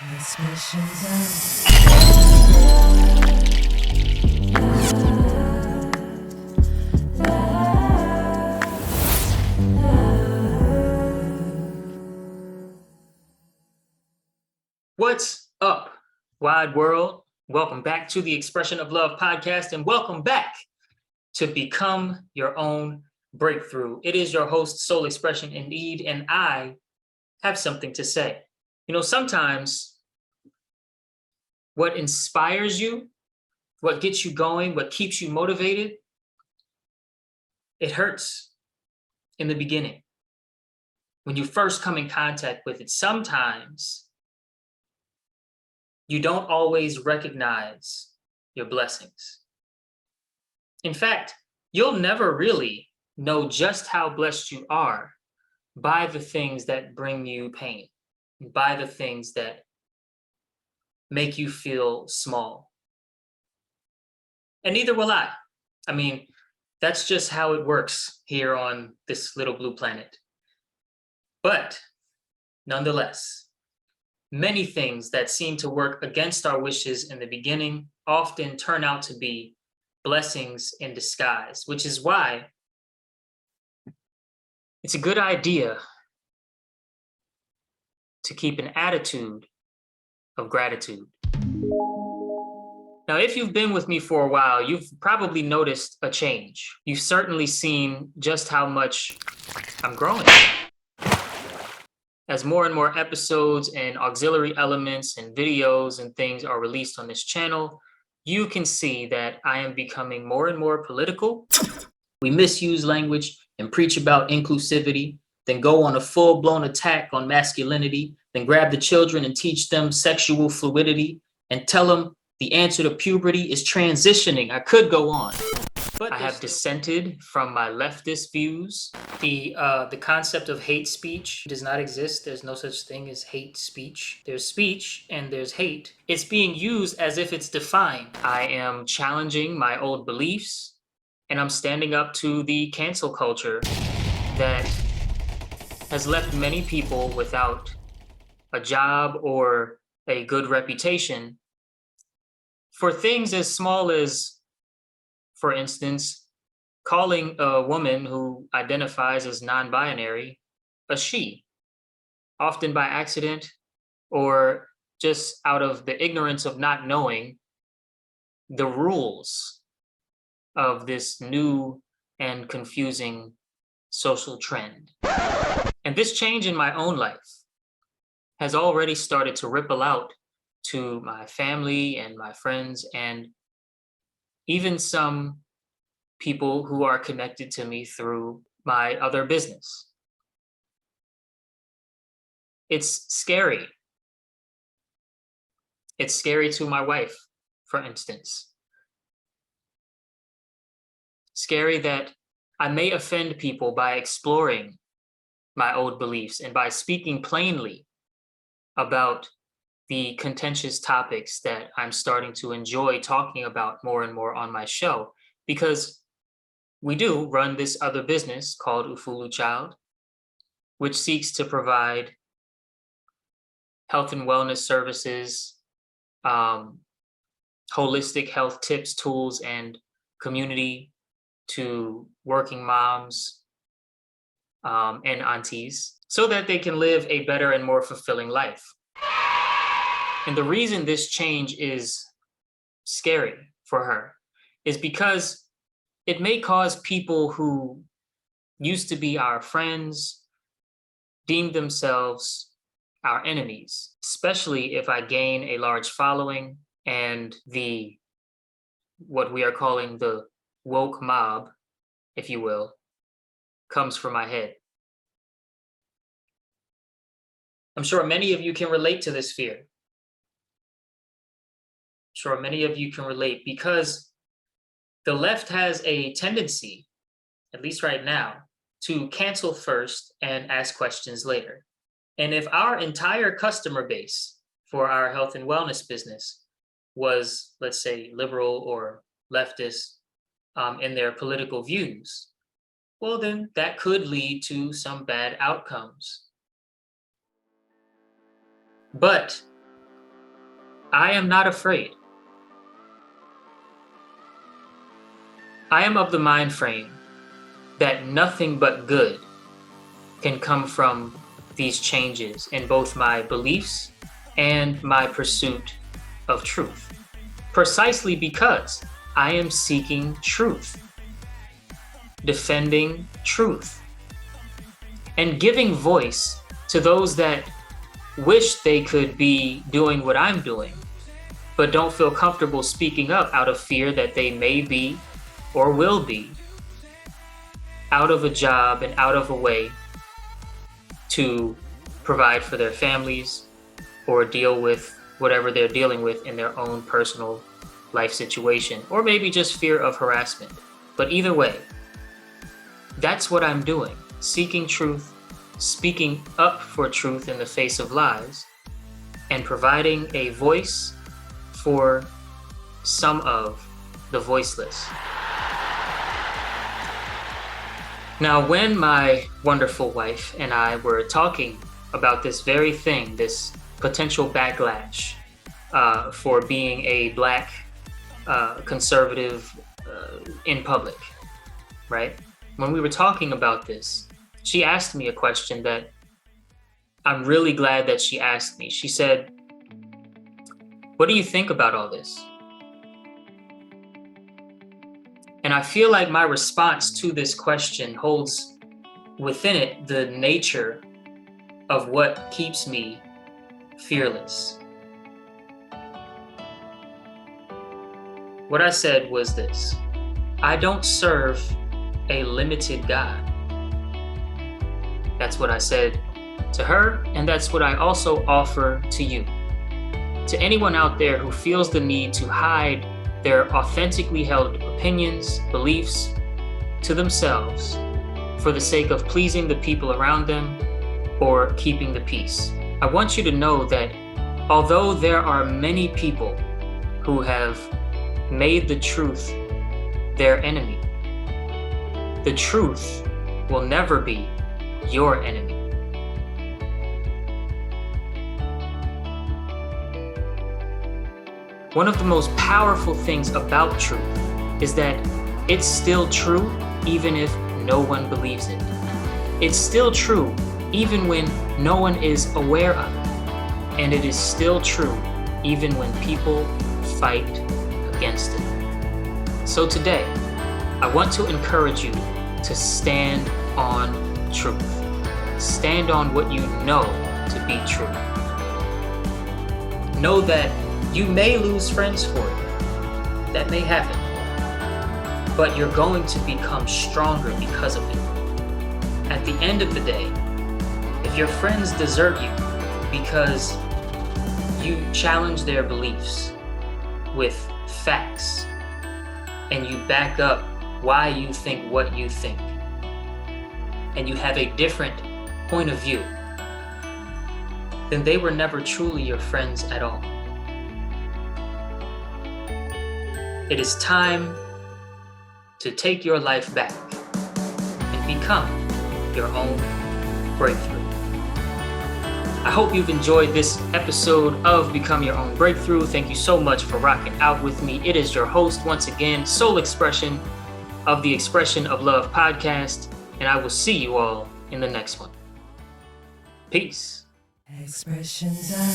Xprsn. What's up, wide world? Welcome back to the Expression of Love podcast, and welcome back to Become Your Own Breakthrough. It is your host, Soul Expression Indeed, and I have something to say. You know, sometimes what inspires you, what gets you going, what keeps you motivated, it hurts in the beginning. When you first come in contact with it, sometimes you don't always recognize your blessings. In fact, you'll never really know just how blessed you are by the things that bring you pain, by the things that make you feel small. And neither will I. I mean, that's just how it works here on this little blue planet. But nonetheless, many things that seem to work against our wishes in the beginning often turn out to be blessings in disguise, which is why it's a good idea to keep an attitude of gratitude. Now, if you've been with me for a while, you've probably noticed a change. You've certainly seen just how much I'm growing. As more and more episodes and auxiliary elements and videos and things are released on this channel, you can see that I am becoming more and more political. We misuse language and preach about inclusivity, then go on a full-blown attack on masculinity, then grab the children and teach them sexual fluidity and tell them the answer to puberty is transitioning. I could go on. But I have dissented from my leftist views. The concept of hate speech does not exist. There's no such thing as hate speech. There's speech and there's hate. It's being used as if it's defined. I am challenging my old beliefs, and I'm standing up to the cancel culture that has left many people without a job or a good reputation for things as small as, for instance, calling a woman who identifies as non-binary a she, often by accident or just out of the ignorance of not knowing the rules of this new and confusing social trend. And this change in my own life has already started to ripple out to my family and my friends and even some people who are connected to me through my other business. It's scary. It's scary to my wife, for instance. Scary that I may offend people by exploring my old beliefs and by speaking plainly about the contentious topics that I'm starting to enjoy talking about more and more on my show, because we do run this other business called Ufulu Child, which seeks to provide health and wellness services, holistic health tips, tools, and community to working moms and aunties so that they can live a better and more fulfilling life. And the reason this change is scary for her is because it may cause people who used to be our friends deem themselves our enemies, especially if I gain a large following and what we are calling the woke mob, if you will, comes from my head. I'm sure many of you can relate to this fear. Sure, many of you can relate because the left has a tendency, at least right now, to cancel first and ask questions later. And if our entire customer base for our health and wellness business was, let's say, liberal or leftist in their political views, well, then that could lead to some bad outcomes. But I am not afraid. I am of the mind frame that nothing but good can come from these changes in both my beliefs and my pursuit of truth, precisely because I am seeking truth, defending truth, and giving voice to those that wish they could be doing what I'm doing, but don't feel comfortable speaking up out of fear that they may be or will be out of a job and out of a way to provide for their families or deal with whatever they're dealing with in their own personal life situation, or maybe just fear of harassment. But either way, that's what I'm doing, seeking truth, speaking up for truth in the face of lies, and providing a voice for some of the voiceless. Now, when my wonderful wife and I were talking about this very thing, this potential backlash for being a Black conservative in public, right? When we were talking about this, she asked me a question that I'm really glad that she asked me. She said, "What do you think about all this?" And I feel like my response to this question holds within it the nature of what keeps me fearless. What I said was this: I don't serve a limited God. That's what I said to her, and that's what I also offer to you. To anyone out there who feels the need to hide their authentically held opinions, beliefs to themselves for the sake of pleasing the people around them or keeping the peace, I want you to know that although there are many people who have made the truth their enemy, the truth will never be your enemy. One of the most powerful things about truth is that it's still true even if no one believes it. It's still true even when no one is aware of it. And it is still true even when people fight against it. So today, I want to encourage you to stand on truth. Stand on what you know to be true. Know that you may lose friends for it. That may happen. But you're going to become stronger because of it. At the end of the day, if your friends desert you because you challenge their beliefs with facts and you back up why you think what you think, and you have a different point of view, then they were never truly your friends at all. It is time to take your life back and become your own breakthrough. I hope you've enjoyed this episode of Become Your Own Breakthrough. Thank you so much for rocking out with me. It is your host, once again, Soul Expression of the Expression of Love podcast, and I will see you all in the next one. Peace. Expressions of